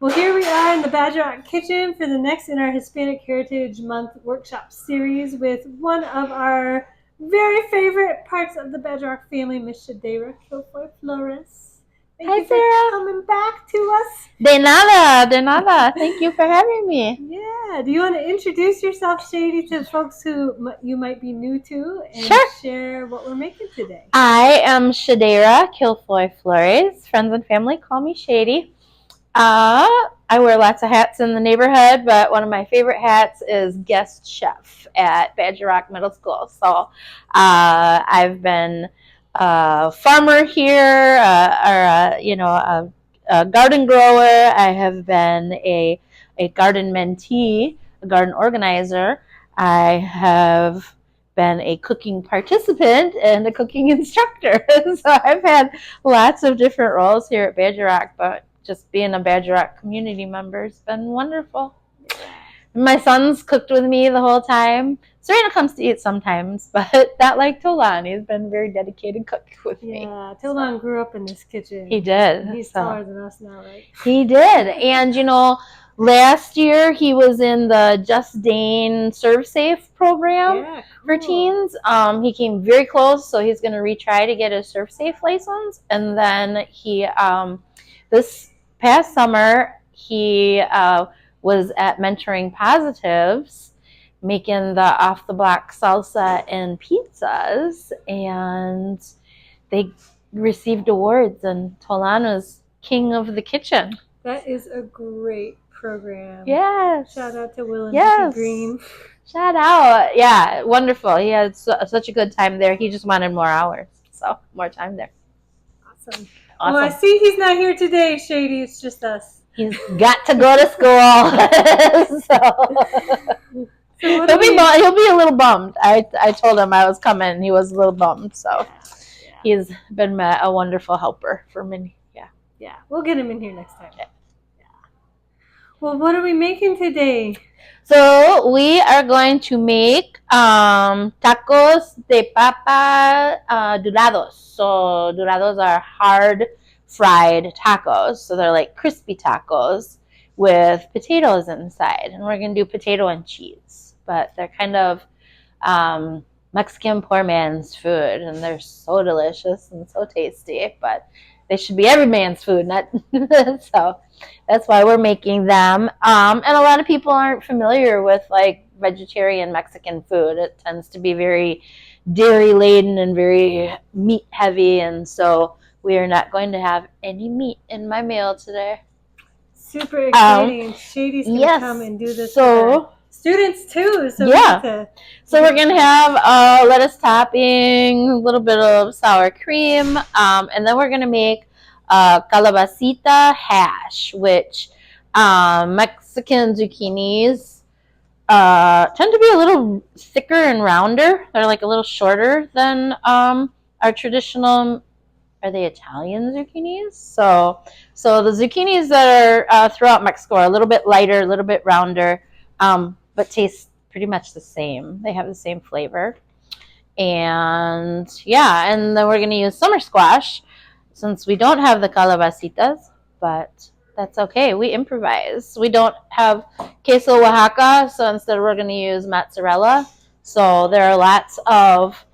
Well, here we are in the Badger Rock Kitchen for the next in our Hispanic Heritage Month workshop series with one of our very favorite parts of the Badger Rock family, Miss Shadayra Kilfoy-Flores. Thank you for coming back to us. De nada, de nada. Thank you for having me. Yeah. Do you want to introduce yourself, Shady, to folks who you might be new to and share what we're making today? I am Shadayra Kilfoy-Flores. Friends and family call me Shady. I wear lots of hats in the neighborhood, but one of my favorite hats is guest chef at Badger Rock Middle School. So I've been a farmer here, a garden grower. I have been a garden mentee, a garden organizer. I have been a cooking participant and a cooking instructor. So I've had lots of different roles here at Badger Rock, but just being a Badger Rock community member has been wonderful. My son's cooked with me the whole time. Serena comes to eat sometimes, but not like Tolan. He's been very dedicated cook with me. Yeah, Tolan grew up in this kitchen. He did. He's taller than us now, right? He did. And, last year he was in the Just Dane Serve Safe program for teens. He came very close, so he's going to retry to get his Serve Safe license. And then he, this past summer, he was at Mentoring Positives, making the off-the-block salsa and pizzas, and they received awards, and Tolan was king of the kitchen. That is a great program. Yes. Shout out to Will and Green. Shout out. Yeah, wonderful. He had such a good time there. He just wanted more hours, so more time there. Awesome. Well, I see he's not here today, Shady. It's just us. He's got to go to school. So he'll be a little bummed. I told him I was coming, and he was a little bummed. So he's been a wonderful helper for me. Yeah, we'll get him in here next time. Yeah. Well, what are we making today? So we are going to make tacos de papa Dorados. So Dorados are hard fried tacos. So they're like crispy tacos with potatoes inside. And we're going to do potato and cheese. But they're kind of Mexican poor man's food. And they're so delicious and so tasty. But they should be every man's food, not so that's why we're making them. And a lot of people aren't familiar with like vegetarian Mexican food. It tends to be very dairy laden and very meat heavy, and so we are not going to have any meat in my meal today. Super exciting. Shady's gonna come and do this for students too. So so we're gonna have lettuce topping, a little bit of sour cream, and then we're gonna make Calabasita hash, which Mexican zucchinis tend to be a little thicker and rounder. They're like a little shorter than our traditional. Are they Italian zucchinis? So the zucchinis that are throughout Mexico are a little bit lighter, a little bit rounder, but taste pretty much the same. They have the same flavor. And and then we're going to use summer squash since we don't have the calabasitas, but that's okay. We improvise. We don't have queso Oaxaca, so instead we're going to use mozzarella. So there are lots of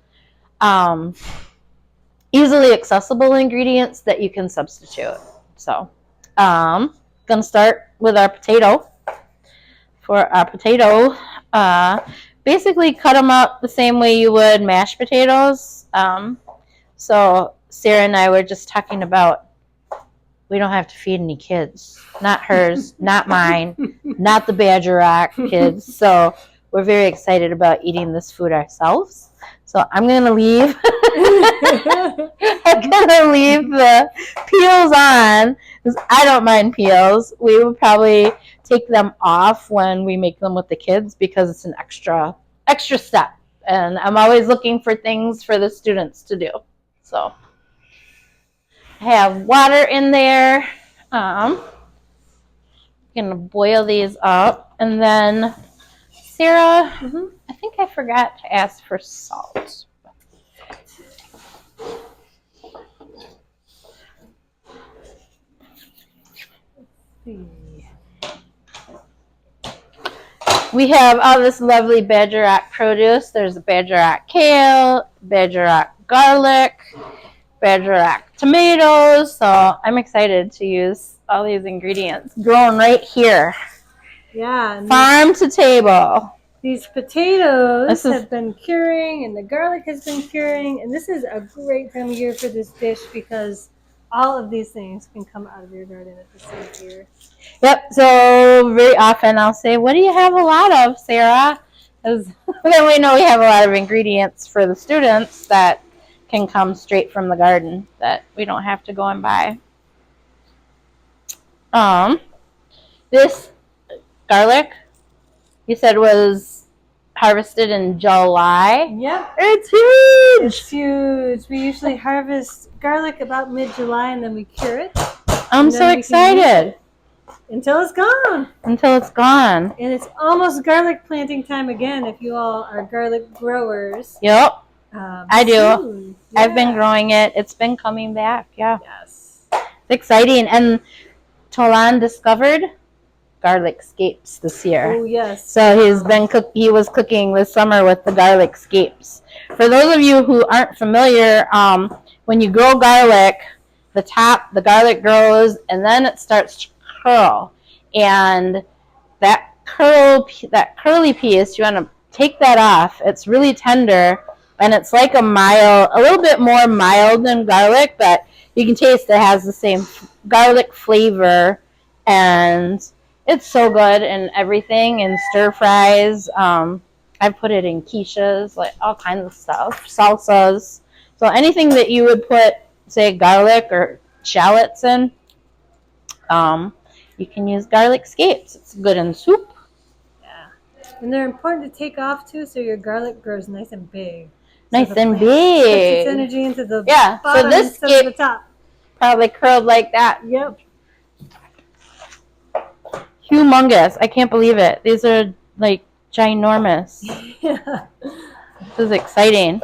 easily accessible ingredients that you can substitute. So going to start with our potato. For our potato, basically cut them up the same way you would mashed potatoes. So Sarah and I were just talking about we don't have to feed any kids. Not hers, not mine, not the Badger Rock kids. So we're very excited about eating this food ourselves. So I'm going to leave the peels on because I don't mind peels. We would probably take them off when we make them with the kids because it's an extra step. And I'm always looking for things for the students to do. So I have water in there. I'm going to boil these up. And then, Sarah, I think I forgot to ask for salt. see. We have all this lovely Badger Rock produce. There's Badger Rock kale, Badger Rock garlic, Badger Rock tomatoes. So I'm excited to use all these ingredients grown right here. Yeah. Farm to table. These potatoes have been curing and the garlic has been curing. And this is a great time of year for this dish because all of these things can come out of your garden at the same year. Yep. So very often I'll say, "What do you have a lot of, Sarah?" Because then we know we have a lot of ingredients for the students that can come straight from the garden that we don't have to go and buy. This garlic, you said, was harvested in July. Yep. It's huge. It's huge. We usually harvest garlic about mid-July and then we cure it. I'm so excited. Until it's gone. Until it's gone. And it's almost garlic planting time again if you all are garlic growers. Yep. I do. Yeah. I've been growing it. It's been coming back. Yeah. Yes. It's exciting. And Tolan discovered garlic scapes this year. Oh, yes. So he was cooking this summer with the garlic scapes. For those of you who aren't familiar, when you grow garlic, the garlic grows and then it starts to curl. And that curly piece, you want to take that off. It's really tender and it's like a little bit more mild than garlic, but you can taste it has the same garlic flavor, and it's so good in everything, in stir fries. I put it in quiches, like all kinds of stuff, salsas. So anything that you would put, say, garlic or shallots in, you can use garlic scapes. It's good in soup. Yeah. And they're important to take off, too, so your garlic grows nice and big. Nice and big. Puts its energy into the bottom so this instead of the top. Probably curled like that. Yep. Humongous. I can't believe it. These are like ginormous. Yeah. This is exciting.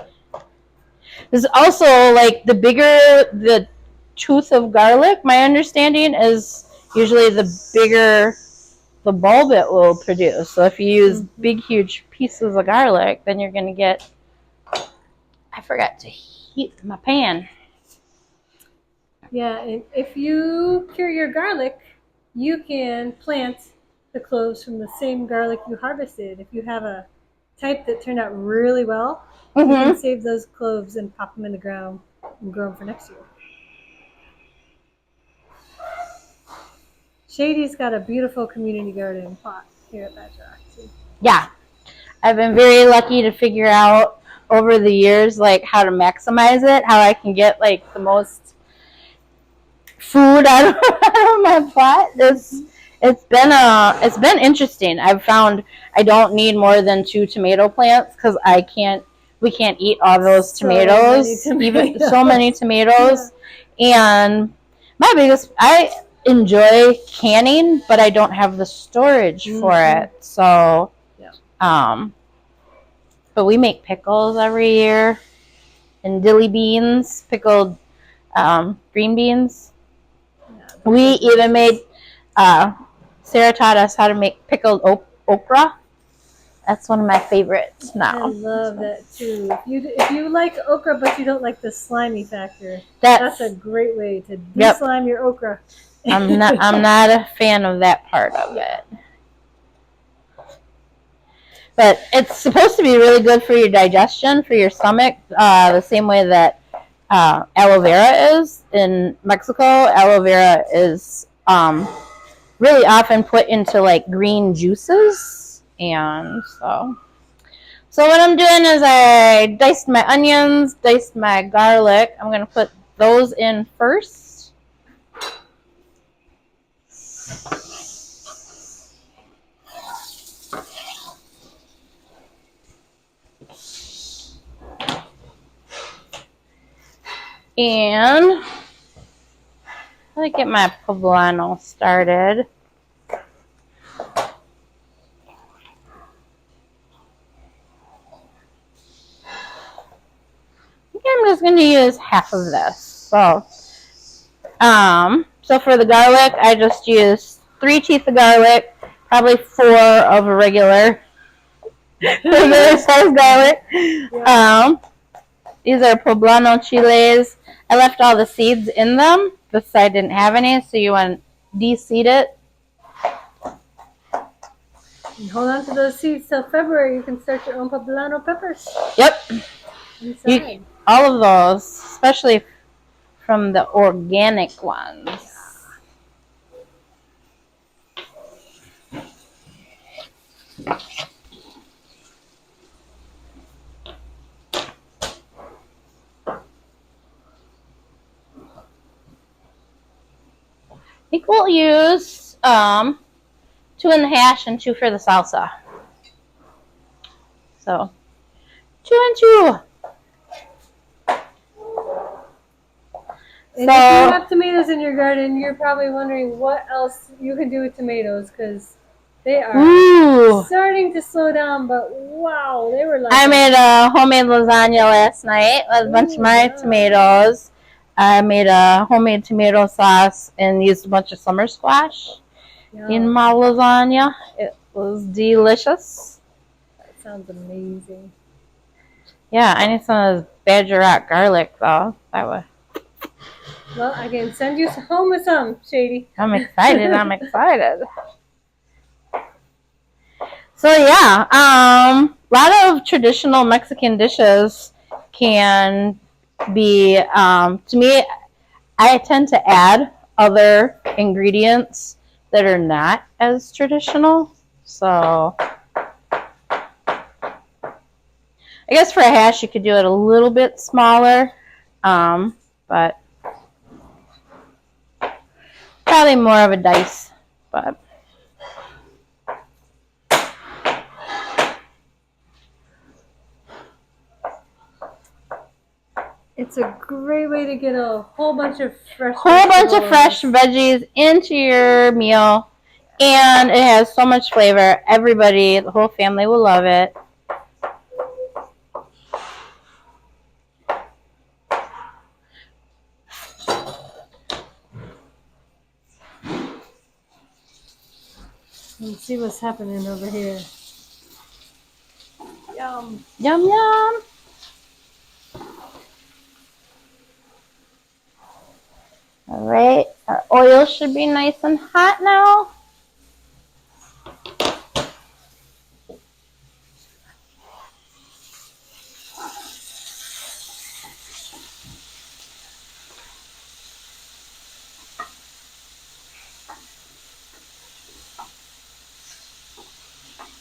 This is also like the bigger the tooth of garlic, my understanding is usually the bigger the bulb it will produce. So if you use big, huge pieces of garlic, then you're going to get... I forgot to heat my pan. Yeah, and if you cure your garlic, you can plant the cloves from the same garlic you harvested. If you have a type that turned out really well, you can save those cloves and pop them in the ground and grow them for next year. Shady's got a beautiful community garden plot here at Badger Rock too. Yeah, I've been very lucky to figure out over the years like how to maximize it, how I can get like the most food out of my plot. It's been interesting. I've found I don't need more than 2 tomato plants because we can't eat all those tomatoes, even so many tomatoes. Yeah. And I enjoy canning, but I don't have the storage for it. So, but we make pickles every year and dilly beans, pickled green beans. We even made, Sarah taught us how to make pickled okra. That's one of my favorites now. I love that too. If you like okra but you don't like the slimy factor, that's a great way to de-slime your okra. I'm not a fan of that part of it. But it's supposed to be really good for your digestion, for your stomach, the same way that aloe vera is. In Mexico, aloe vera is really often put into like green juices. And so what I'm doing is I diced my onions, diced my garlic. I'm going to put those in first. And let me get my poblano started. I think I'm just going to use half of this. So for the garlic, I just used 3 teeth of garlic, probably 4 of a regular size garlic. Yeah. These are poblano chiles. I left all the seeds in them. This side didn't have any, so you want to de-seed it. And hold on to those seeds till February. You can start your own poblano peppers. Yep. Inside. All of those, especially from the organic ones. I think we'll use 2 in the hash and 2 for the salsa. So 2 and 2. And if you have tomatoes in your garden, you're probably wondering what else you can do with tomatoes because they are starting to slow down. But wow, they were like. I made a homemade lasagna last night with a bunch of my tomatoes. I made a homemade tomato sauce and used a bunch of summer squash in my lasagna. It was delicious. That sounds amazing. Yeah, I need some of this Badger Rock garlic though. That would. Well, I can send you home with some, Shady. I'm excited. I'm excited. So yeah, a lot of traditional Mexican dishes can be, to me, I tend to add other ingredients that are not as traditional. So I guess for a hash you could do it a little bit smaller, but probably more of a dice, but it's a great way to get a whole bunch of fresh veggies into your meal, and it has so much flavor. Everybody, the whole family will love it. Let's see what's happening over here. Yum. Yum, yum. All right, our oil should be nice and hot now.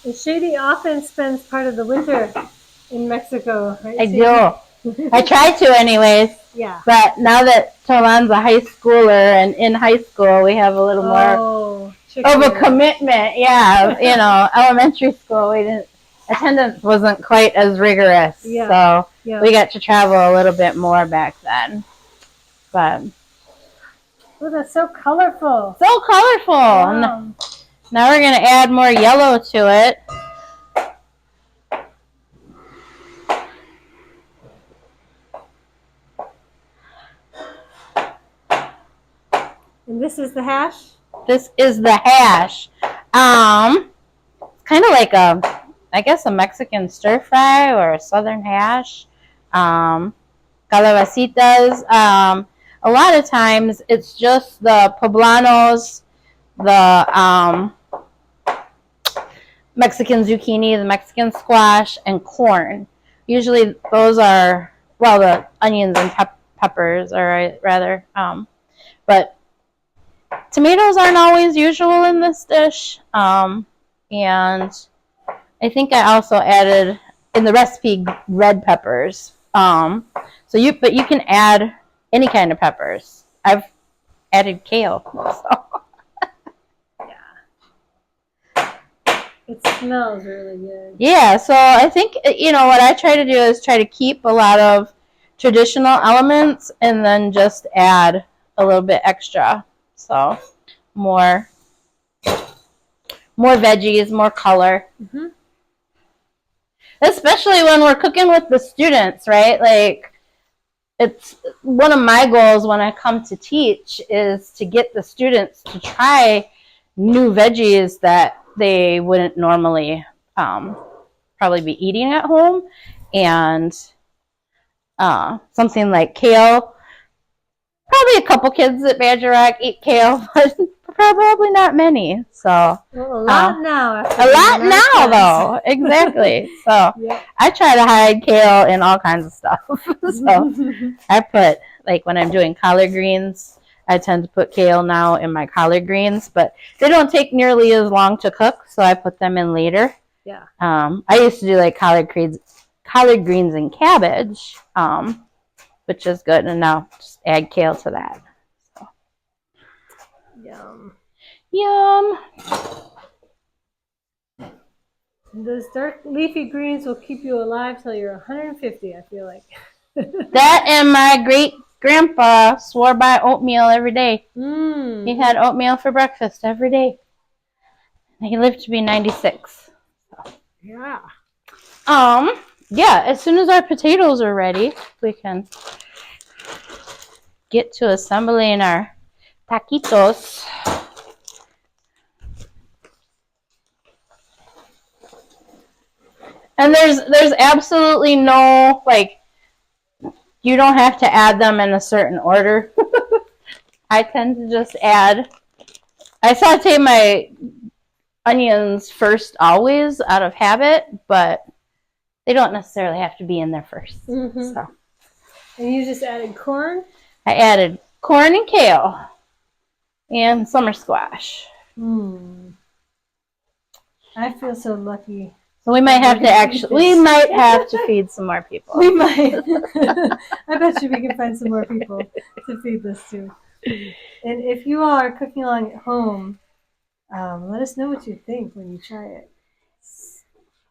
And Shady often spends part of the winter in Mexico, right? I do. I try to anyways. Yeah. But now that Tolan's a high schooler, and in high school we have a little more of a commitment. Yeah, you know, elementary school attendance wasn't quite as rigorous. Yeah. So yeah. we got to travel a little bit more back then. But oh, that's so colorful. So colorful. Wow. Now we're going to add more yellow to it. And this is the hash? This is the hash. It's kind of like I guess a Mexican stir fry or a southern hash. Calabasitas. A lot of times it's just the poblanos, the Mexican zucchini, the Mexican squash, and corn. Usually those are, well, the onions and peppers, or rather. But tomatoes aren't always usual in this dish. And I think I also added in the recipe red peppers. But you can add any kind of peppers. I've added kale. So. It smells really good. Yeah, so I think, you know, what I try to do is try to keep a lot of traditional elements and then just add a little bit extra. So more veggies, more color. Mm-hmm. Especially when we're cooking with the students, right? Like, it's one of my goals when I come to teach is to get the students to try new veggies that they wouldn't normally probably be eating at home, and something like kale. Probably a couple kids at Badger Rock eat kale, but probably not many. So well, a lot now. A lot now, though. Exactly. So Yep. I try to hide kale in all kinds of stuff. So I put, like, when I'm doing collard greens, I tend to put kale now in my collard greens, but they don't take nearly as long to cook, so I put them in later. Yeah. I used to do like collard greens and cabbage, which is good, and now just add kale to that. So. Yum. Yum. Those dark leafy greens will keep you alive till you're 150, I feel like. That and my great grandpa swore by oatmeal every day. Mm. He had oatmeal for breakfast every day. And he lived to be 96. So. Yeah. Yeah, as soon as our potatoes are ready, we can get to assembling our taquitos. And there's absolutely no, like, you don't have to add them in a certain order. I tend to just I saute my onions first always out of habit, but they don't necessarily have to be in there first. Mm-hmm. So. And you just added corn? I added corn and kale and summer squash. I feel so lucky. So we might have to feed some more people. We might. I bet you we can find some more people to feed this to. And if you all are cooking along at home, let us know what you think when you try it.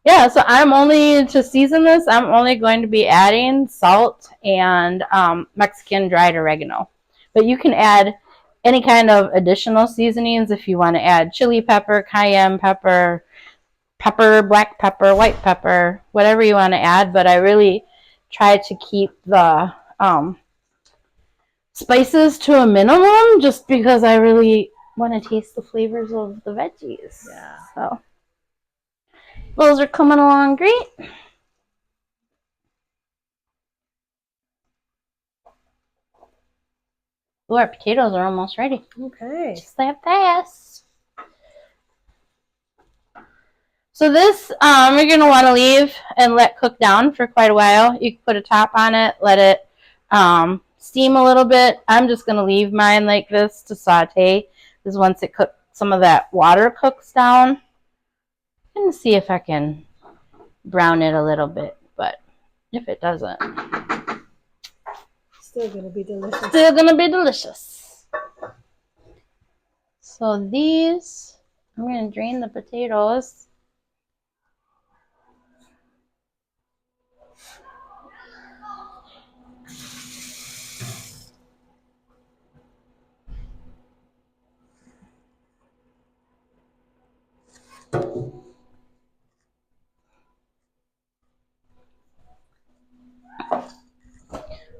Yeah, so to season this, I'm only going to be adding salt and Mexican dried oregano. But you can add any kind of additional seasonings if you want to add chili pepper, cayenne pepper, black pepper, white pepper, whatever you want to add. But I really try to keep the spices to a minimum just because I really want to taste the flavors of the veggies. Yeah. So. Those are coming along great. Oh, our potatoes are almost ready. Okay. Just that fast. So this, you're going to want to leave and let cook down for quite a while. You can put a top on it, let it steam a little bit. I'm just going to leave mine like this to saute, because once it cooks, some of that water cooks down. I'm going to see if I can brown it a little bit, but if it doesn't, still gonna be delicious. Still gonna be delicious. So these, I'm gonna drain the potatoes.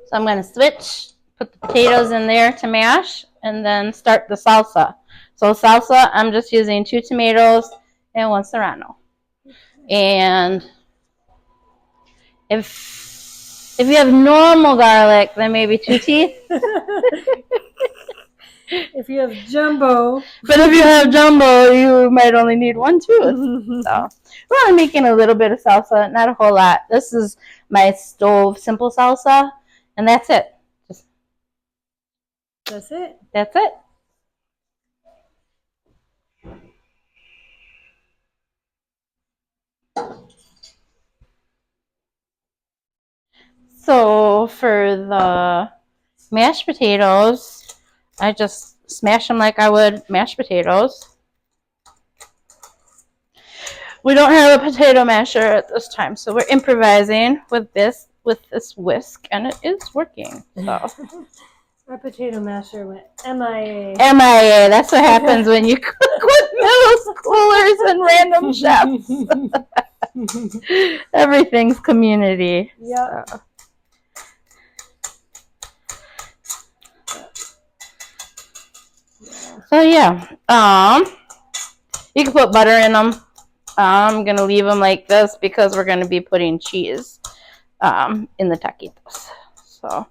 So I'm going to switch, put the potatoes in there to mash, and then start the salsa. So salsa, I'm just using 2 tomatoes and 1 serrano. And if you have normal garlic, then maybe 2 teeth. If you have jumbo. But if you have jumbo, you might only need 1 tooth. So we're only making a little bit of salsa, not a whole lot. This is my stove simple salsa, and that's it. That's it. That's it. So for the mashed potatoes, I just smash them like I would mashed potatoes. We don't have a potato masher at this time, so we're improvising with this whisk, and it is working. So. Our potato masher went MIA. MIA. That's what happens when you cook with middle schoolers and random chefs. Everything's community. Yep. So yeah. You can put butter in them. I'm going to leave them like this because we're going to be putting cheese in the taquitos. So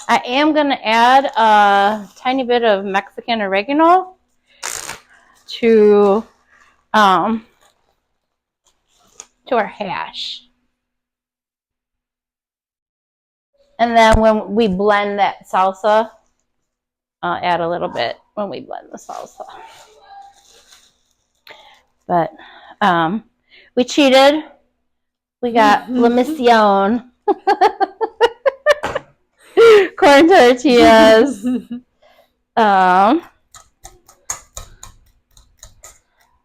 I am going to add a tiny bit of Mexican oregano to our hash. And then when we blend that salsa, I'll add a little bit when we blend the salsa. But we cheated. We got La Mission. Corn tortillas.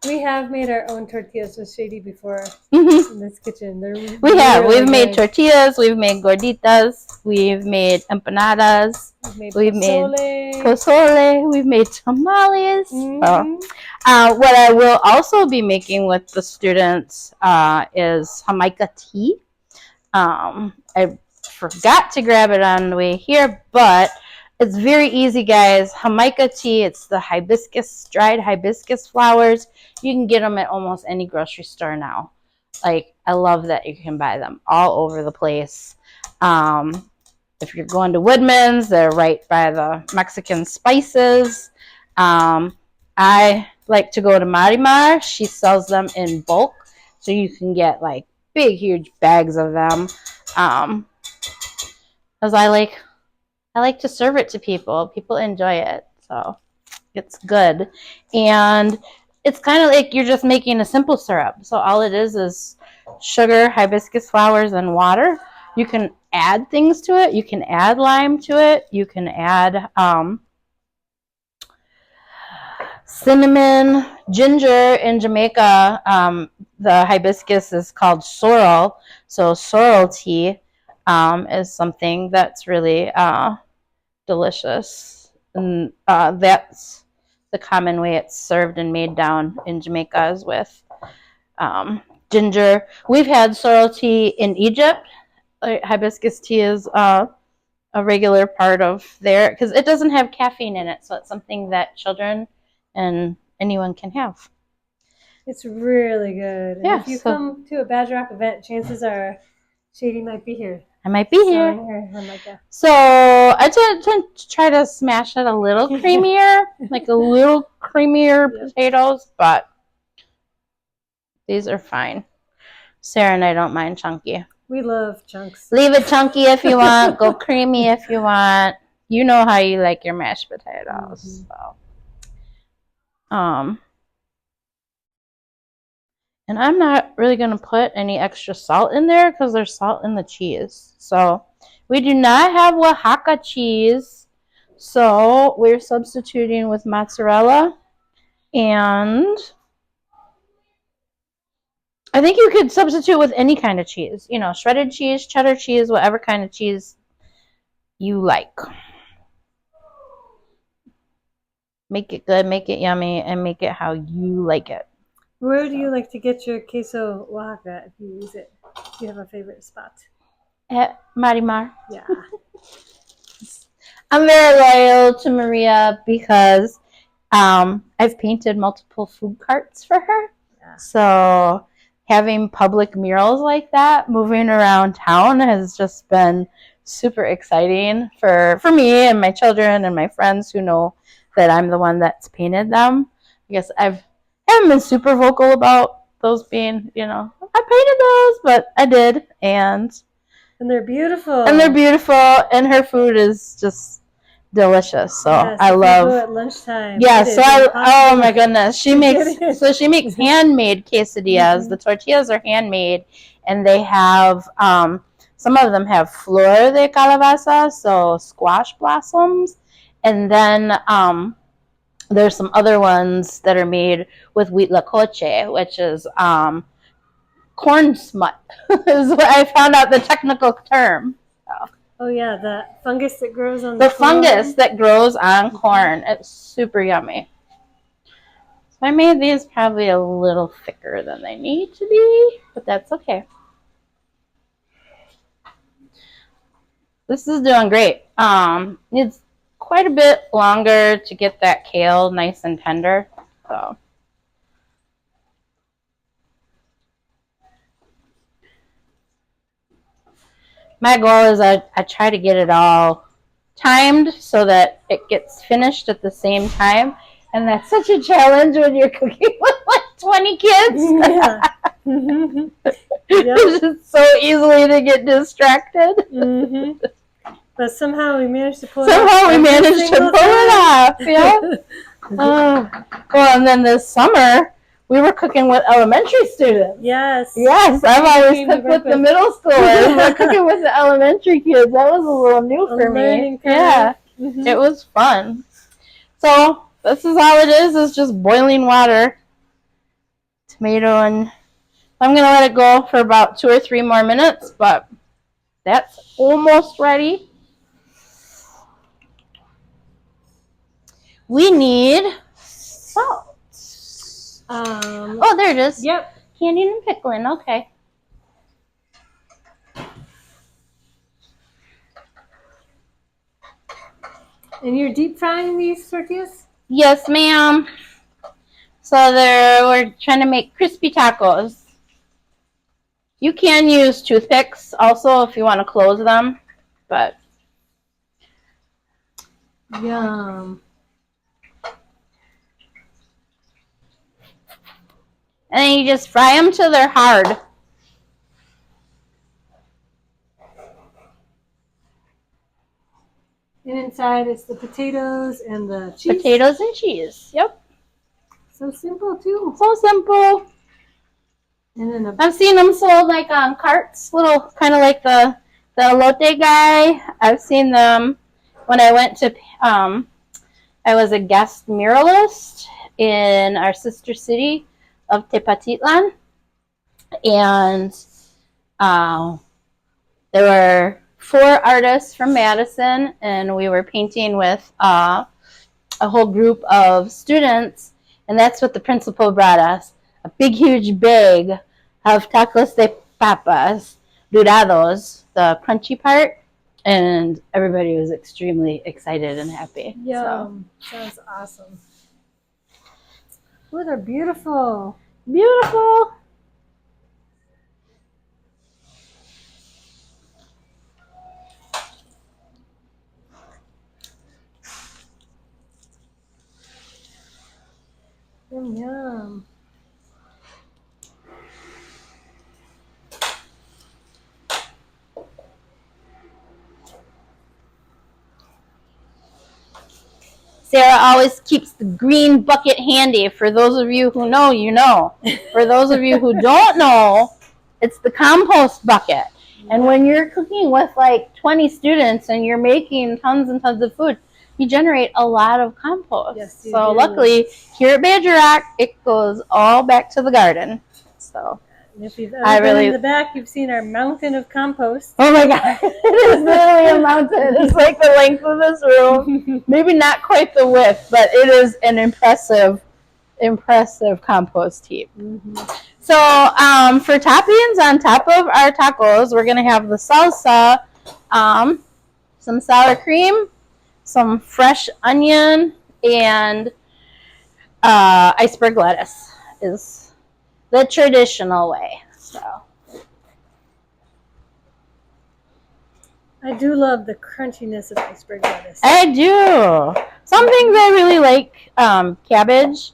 We have made our own tortillas with Shady before in this kitchen. We've made tortillas, we've made gorditas, we've made empanadas, we've made pozole, we've made tamales. What I will also be making with the students is Jamaica tea. I forgot to grab it on the way here, but it's very easy, guys. Jamaica tea, it's the hibiscus, dried hibiscus flowers. You can get them at almost any grocery store now. Like, I love that you can buy them all over the place. If you're going to Woodman's, they're right by the Mexican spices. I like to go to Marimar. She sells them in bulk, so you can get like big, huge bags of them. Because I like to serve it to people. People enjoy it, so it's good. And it's kind of like you're just making a simple syrup. So all it is sugar, hibiscus flowers, and water. You can add things to it. You can add lime to it. You can add cinnamon, ginger. In Jamaica, the hibiscus is called sorrel. So sorrel tea is something that's really delicious. And that's the common way it's served and made down in Jamaica is with ginger. We've had sorrel tea in Egypt. Hibiscus tea is a regular part of there because it doesn't have caffeine in it, so it's something that children and anyone can have. It's really good. And yeah, if you come to a Badger Rock event, chances are Shady might be here. I might be here. So I tend to try to smash it a little creamier, like a little creamier potatoes, but these are fine. Sarah and I don't mind chunky. We love chunks. Leave it chunky if you want. Go creamy if you want. You know how you like your mashed potatoes. So. And I'm not really going to put any extra salt in there because there's salt in the cheese. So we do not have Oaxaca cheese. So we're substituting with mozzarella. And I think you could substitute with any kind of cheese. You know, shredded cheese, cheddar cheese, whatever kind of cheese you like. Make it good, make it yummy, and make it how you like it. Where do you like to get your queso Oaxaca if you use it? Do you have a favorite spot? At Marimar. Yeah. I'm very loyal to Maria because I've painted multiple food carts for her. Yeah. So having public murals like that moving around town has just been super exciting for me and my children and my friends who know that I'm the one that's painted them. I guess I haven't been super vocal about those being, you know, I painted those, but I did. And they're beautiful. And her food is just delicious. So yes, I love. Go at lunchtime. Yeah. So oh my goodness, she makes handmade quesadillas. The tortillas are handmade, and they have some of them have flor de calabaza, so squash blossoms, and then there's some other ones that are made with huitlacoche, which is corn smut. Is what I found out the technical term. So. Oh yeah, the fungus that grows on the fungus that grows on corn. It's super yummy. So I made these probably a little thicker than they need to be, but that's okay. This is doing great. It's quite a bit longer to get that kale nice and tender. So my goal is I try to get it all timed so that it gets finished at the same time. And that's such a challenge when you're cooking with like 20 kids. Yeah. It's just so easily to get distracted. But somehow we managed to pull it off. Yeah. Well, and then this summer, we were cooking with elementary students. Yes. Yes, I've always cooked with the middle schoolers. We're cooking with the elementary kids. That was a little new for me. Yeah. It was fun. So this is all it is just boiling water, tomato, and I'm going to let it go for about 2 or 3 more minutes, but that's almost ready. We need salt. Oh, there it is. Yep. Candied and pickling. Okay. And you're deep frying these tortillas? Yes, ma'am. So we're trying to make crispy tacos. You can use toothpicks also if you want to close them, but yum. And then you just fry them till they're hard. And inside it's the potatoes and the cheese. Potatoes and cheese. Yep. So simple too. So simple. And then I've seen them sold like on carts, little kind of like the elote guy. I've seen them when I went to I was a guest muralist in our sister city of Tepatitlan, and there were 4 artists from Madison, and we were painting with a whole group of students, and that's what the principal brought us, a big huge bag of tacos de papas, Dorados, the crunchy part, and everybody was extremely excited and happy. Yum. So. Sounds awesome. Oh, they're beautiful. Beautiful. Yum, yum. Sarah always keeps the green bucket handy. For those of you who know, you know. For those of you who don't know, it's the compost bucket. And when you're cooking with like 20 students and you're making tons and tons of food, you generate a lot of compost. Yes, you so do. luckily, here at Badger Rock, it goes all back to the garden. So And if you've ever been in the back, you've seen our mountain of compost. Oh my God, it is literally a mountain. It's like the length of this room. Maybe not quite the width, but it is an impressive compost heap. So for toppings on top of our tacos, we're going to have the salsa, some sour cream, some fresh onion, and iceberg lettuce is the traditional way. So I do love the crunchiness of iceberg lettuce. I do. Some things I really like cabbage,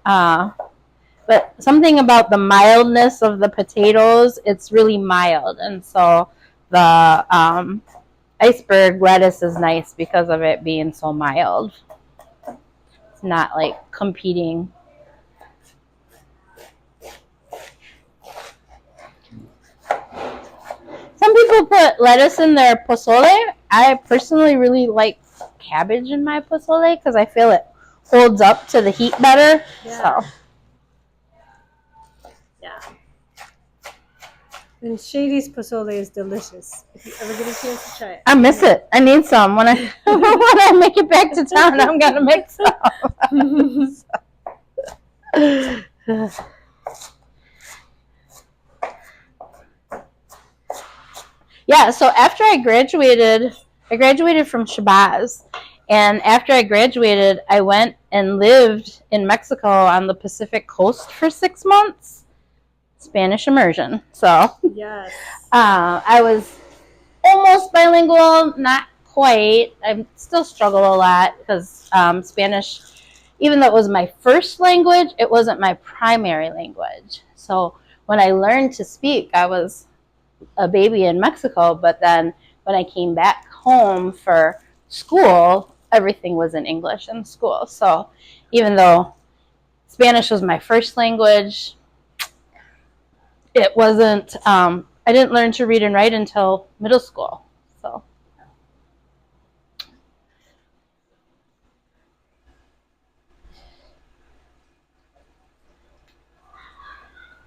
but something about the mildness of the potatoes, it's really mild, and so the iceberg lettuce is nice because of it being so mild. It's not like competing. Some people put lettuce in their pozole. I personally really like cabbage in my pozole because I feel it holds up to the heat better. Yeah. So. Yeah. And Shady's pozole is delicious. If you ever get a chance to try it. I miss it. I need some. When I when I make it back to town, I'm gonna make some. Yeah, so after I graduated from Shabazz, And after I graduated, I went and lived in Mexico on the Pacific coast for 6 months. Spanish immersion. So Yes. I was almost bilingual, not quite. I still struggle a lot because Spanish, even though it was my first language, it wasn't my primary language. So when I learned to speak, I was a baby in Mexico, but then when I came back home for school, everything was in English in school. So even though Spanish was my first language, it wasn't, I didn't learn to read and write until middle school. So.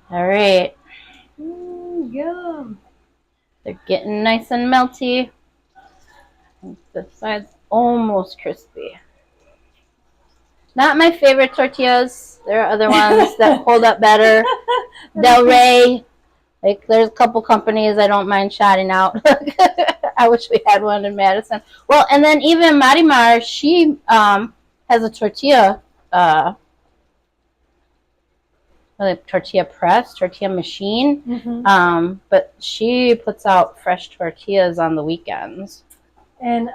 All right. Yum. They're getting nice and melty. The side's almost crispy. Not my favorite tortillas. There are other ones that hold up better. Del Rey. Like, there's a couple companies I don't mind shouting out. I wish we had one in Madison. Well, and then even Marimar, she has a tortilla, tortilla press, tortilla machine. Mm-hmm. But she puts out fresh tortillas on the weekends. And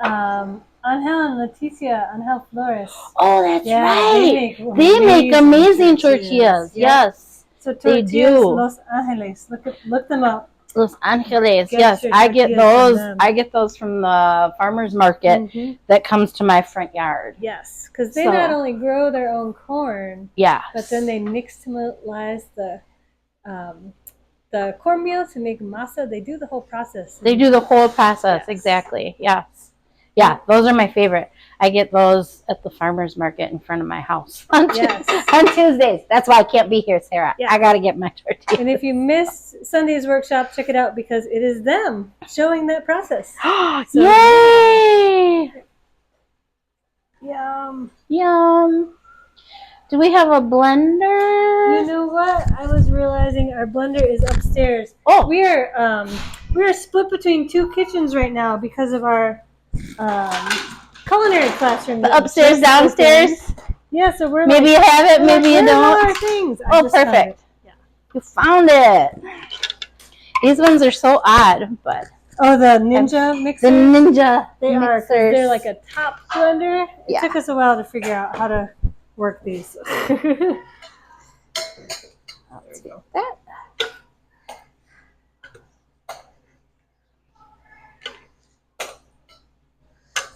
Angel and Angel Flores. Oh, that's right. They make amazing tortillas. Yes. So tortillas, they do. Los Angeles. Look them up. Los Angeles. Yes, I get those. I get those from the farmers market that comes to my front yard. Yes, because they not only grow their own corn. Yeah. But then they nixtamalize the cornmeal to make masa. They do the whole process. They do the whole process. Yes. Exactly. Yes. Yeah, those are my favorite. I get those at the farmer's market in front of my house on Tuesdays. That's why I can't be here, Sarah. Yeah. I got to get my tortillas. And if you missed Sunday's workshop, check it out because it is them showing that process. So, yay! Yum. Yum. Do we have a blender? You know what? I was realizing our blender is upstairs. Oh. We are split between two kitchens right now because of our culinary classroom. The upstairs, downstairs. Yeah, so we're maybe you have it, maybe you don't. Our things. Oh, perfect. Yeah. You found it. These ones are so odd, but oh, the Ninja mixers. The Ninja mixers. They're like a top blender. It took us a while to figure out how to work these. Let's go. That.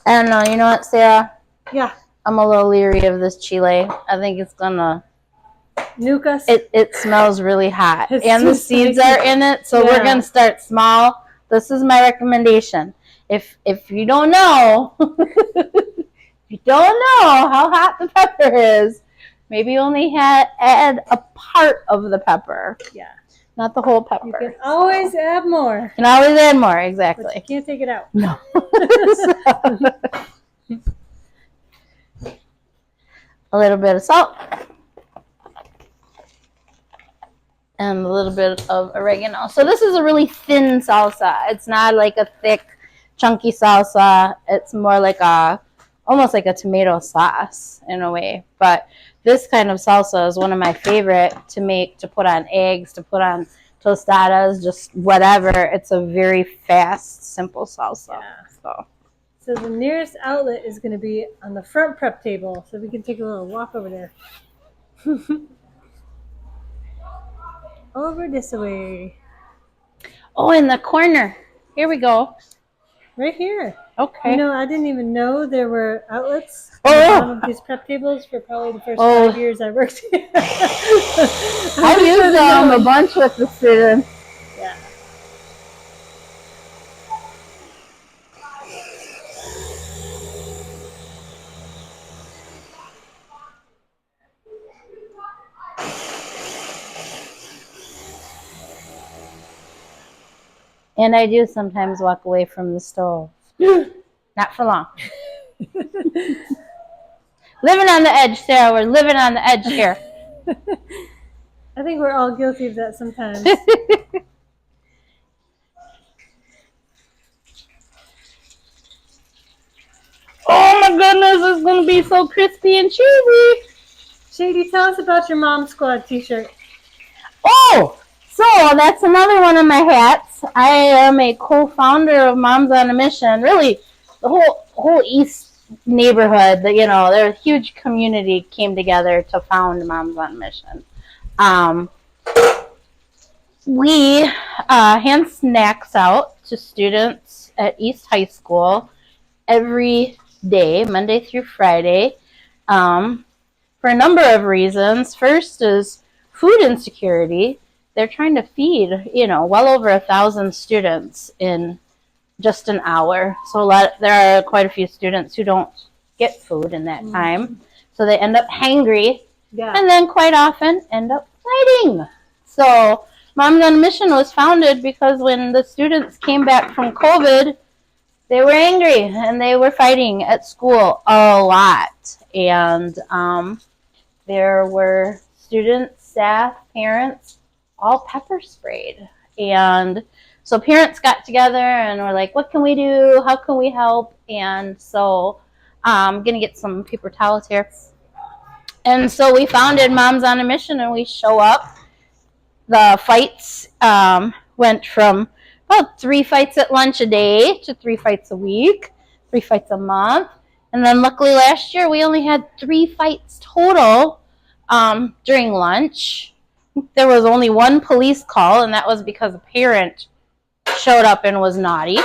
I don't know. You know what, Sarah? Yeah. I'm a little leery of this chile. I think it's gonna nuke us. It smells really hot, and the seeds are in it. So we're gonna start small. This is my recommendation. If you don't know, if you don't know how hot the pepper is, maybe only add a part of the pepper. Yeah. Not the whole pepper. You can always add more. You can always add more, exactly. But you can't take it out. No. A little bit of salt. And a little bit of oregano. So this is a really thin salsa. It's not like a thick, chunky salsa. It's more like almost like a tomato sauce in a way. But this kind of salsa is one of my favorite to make, to put on eggs, to put on tostadas, just whatever. It's a very fast, simple salsa. Yeah. So the nearest outlet is going to be on the front prep table, so we can take a little walk over there. Over this way. Oh, in the corner. Here we go. Right here. Okay. You know, I didn't even know there were outlets on these prep tables for probably the first 5 years I worked here. I used them a bunch with the students. Yeah. And I do sometimes walk away from the stove. Not for long. Living on the edge, Sarah. We're living on the edge here. I think we're all guilty of that sometimes. Oh my goodness, it's going to be so crispy and cheesy. Shady, tell us about your Mom Squad t-shirt. Oh, so that's another one of my hats. I am a co-founder of Moms on a Mission. Really, the whole East neighborhood, their huge community came together to found Moms on a Mission. We hand snacks out to students at East High School every day, Monday through Friday, for a number of reasons. First is food insecurity. They're trying to feed, well over 1,000 students in just an hour. So there are quite a few students who don't get food in that time. So they end up hangry, and then quite often end up fighting. So Moms on a Mission was founded because when the students came back from COVID, they were angry and they were fighting at school a lot. And there were students, staff, parents, all pepper sprayed. And so parents got together and were like, what can we do? How can we help? And so I'm going to get some paper towels here. And so we founded Moms on a Mission, and we show up. The fights went from about 3 fights at lunch a day to 3 fights a week, 3 fights a month. And then luckily last year we only had 3 fights total during lunch. There was only 1 police call, and that was because a parent showed up and was naughty,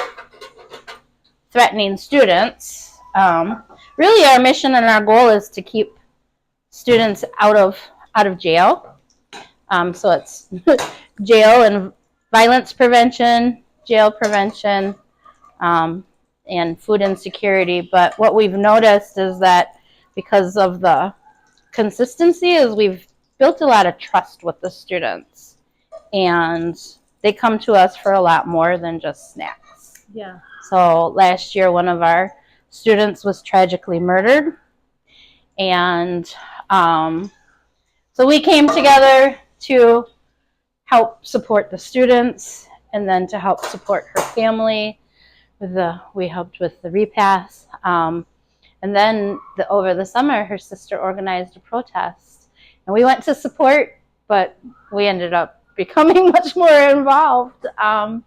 threatening students. Really, our mission and our goal is to keep students out of jail. So it's jail and violence prevention, jail prevention, and food insecurity. But what we've noticed is that because of the consistency is we've built a lot of trust with the students, and they come to us for a lot more than just snacks. Yeah. So last year, one of our students was tragically murdered, and so we came together to help support the students and then to help support her family. We helped with the repast. And then over the summer, her sister organized a protest. And we went to support, but we ended up becoming much more involved. And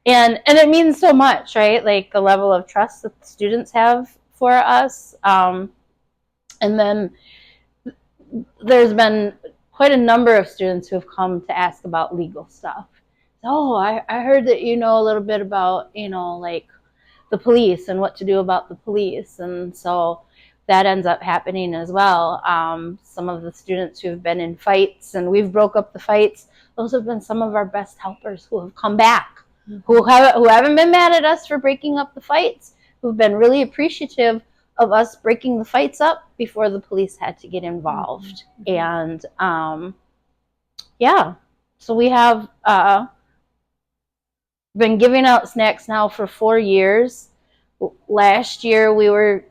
it means so much, right? Like the level of trust that the students have for us. And then there's been quite a number of students who have come to ask about legal stuff. Oh, I heard that you know a little bit about, like the police and what to do about the police. And so that ends up happening as well. Some of the students who've been in fights and we've broke up the fights, those have been some of our best helpers who have come back, who haven't been mad at us for breaking up the fights, who've been really appreciative of us breaking the fights up before the police had to get involved. And so we have been giving out snacks now for 4 years. Last year we were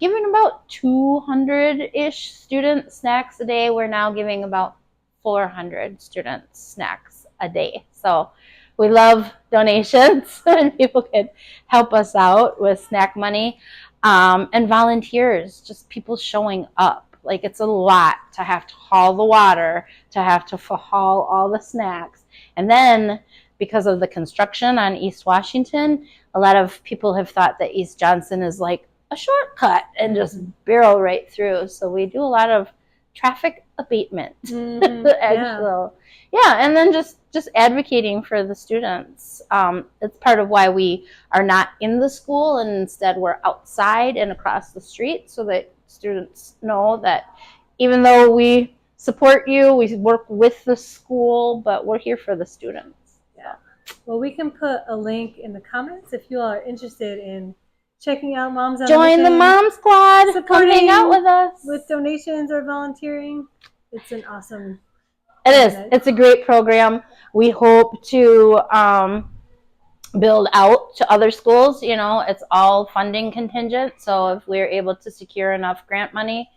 giving about 200-ish students snacks a day. We're now giving about 400 students snacks a day. So we love donations and people can help us out with snack money. And volunteers, just people showing up. Like it's a lot to have to haul the water, to have to haul all the snacks. And then because of the construction on East Washington, a lot of people have thought that East Johnson is like a shortcut and just barrel right through. So we do a lot of traffic abatement. And then just advocating for the students. It's part of why we are not in the school and instead we're outside and across the street so that students know that even though we support you, we work with the school, but we're here for the students. Yeah. Well, we can put a link in the comments if you all are interested in checking out Moms on a Mission. Join the Mom Squad. Come hang out with us. With donations or volunteering. It's an awesome. It is. It's a great program. We hope to build out to other schools. It's all funding contingent. So if we're able to secure enough grant money,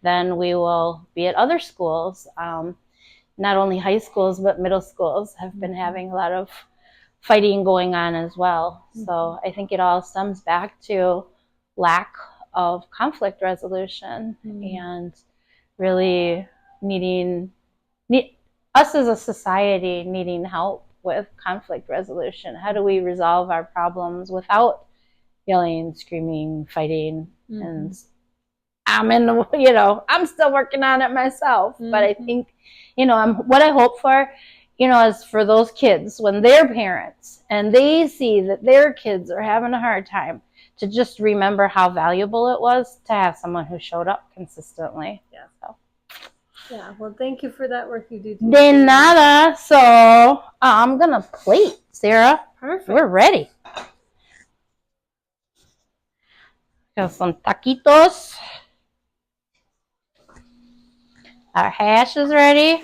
then we will be at other schools. Not only high schools, but middle schools have been having a lot of fighting going on as well. So I think it all stems back to lack of conflict resolution and really us as a society needing help with conflict resolution. How do we resolve our problems without yelling, screaming, fighting? And I'm still working on it myself, but I think, what I hope for, is for those kids when they're parents and they see that their kids are having a hard time, to just remember how valuable it was to have someone who showed up consistently. Yeah. Yeah, well, thank you for that work you do. De nada. So I'm going to plate, Sarah. Perfect. We're ready. Got some taquitos. Our hash is ready.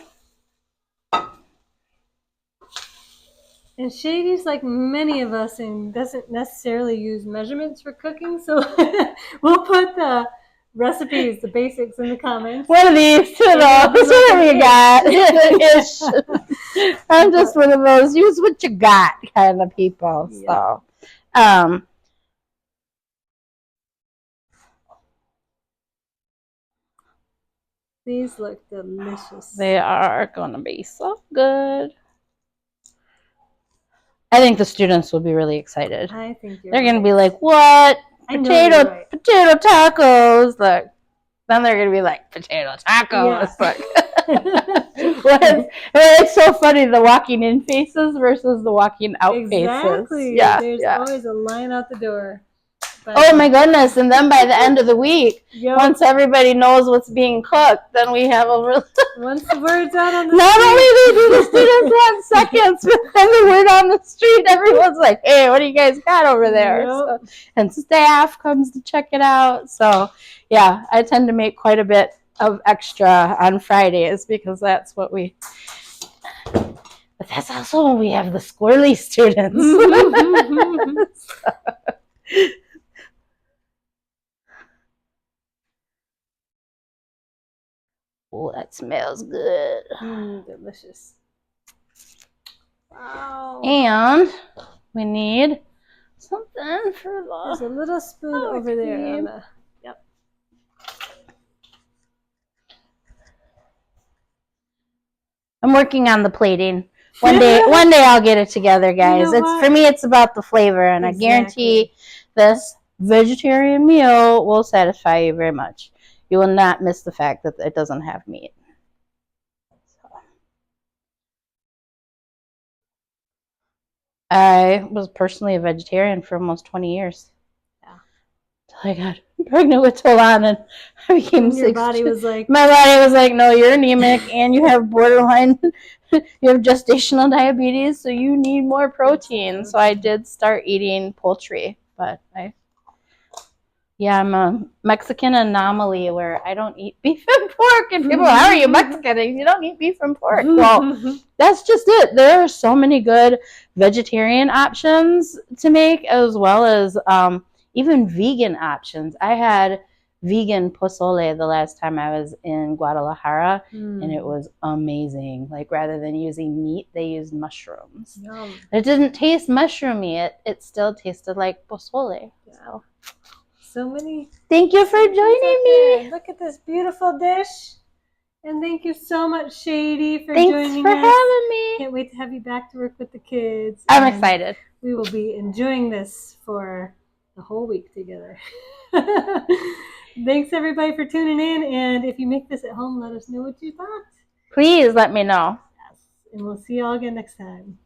And Shady's like many of us and doesn't necessarily use measurements for cooking, so we'll put the recipes, the basics in the comments. One of these, whatever you got. I'm just one of those use what you got kind of people. Yeah. So, these look delicious. They are gonna be so good. I think the students will be really excited. I think they're going to be like, "What? Potato tacos?" Like, then they're going to be like, "Potato tacos." Yeah. Like, it's so funny, the walking in faces versus the walking out faces. Exactly. Yeah. There's always a line out the door. But, oh my goodness! And then by the end of the week, once everybody knows what's being cooked, then we have a real. Once the word's out on the not street. Only do the students have seconds, but then the word on the street, everyone's like, "Hey, what do you guys got over there?" So, and staff comes to check it out. So, yeah, I tend to make quite a bit of extra on Fridays because that's what we. But that's also when we have the squirrely students. Oh, that smells good. Delicious. Wow. And we need something for the... There's a little spoon over there. On the, yep. I'm working on the plating. One day I'll get it together, guys. For me, it's about the flavor, and I guarantee this vegetarian meal will satisfy you very much. You will not miss the fact that it doesn't have meat. So. I was personally a vegetarian for almost 20 years. Yeah. Until I got pregnant with Tolan and I became sick. My body was like, no, you're anemic and you have borderline, you have gestational diabetes, so you need more protein. So I did start eating poultry, but I'm a Mexican anomaly where I don't eat beef and pork. And people, how are you Mexican? You don't eat beef and pork. Well, that's just it. There are so many good vegetarian options to make, as well as even vegan options. I had vegan pozole the last time I was in Guadalajara, and it was amazing. Like, rather than using meat, they used mushrooms. Yum. It didn't taste mushroomy. It still tasted like pozole. Yeah. So many. Thank you for joining me. Look at this beautiful dish. And thank you so much, Shady, for joining us. Thanks for having me. Can't wait to have you back to work with the kids. I'm excited. We will be enjoying this for the whole week together. Thanks, everybody, for tuning in. And if you make this at home, let us know what you thought. Please let me know. Yes. And we'll see you all again next time.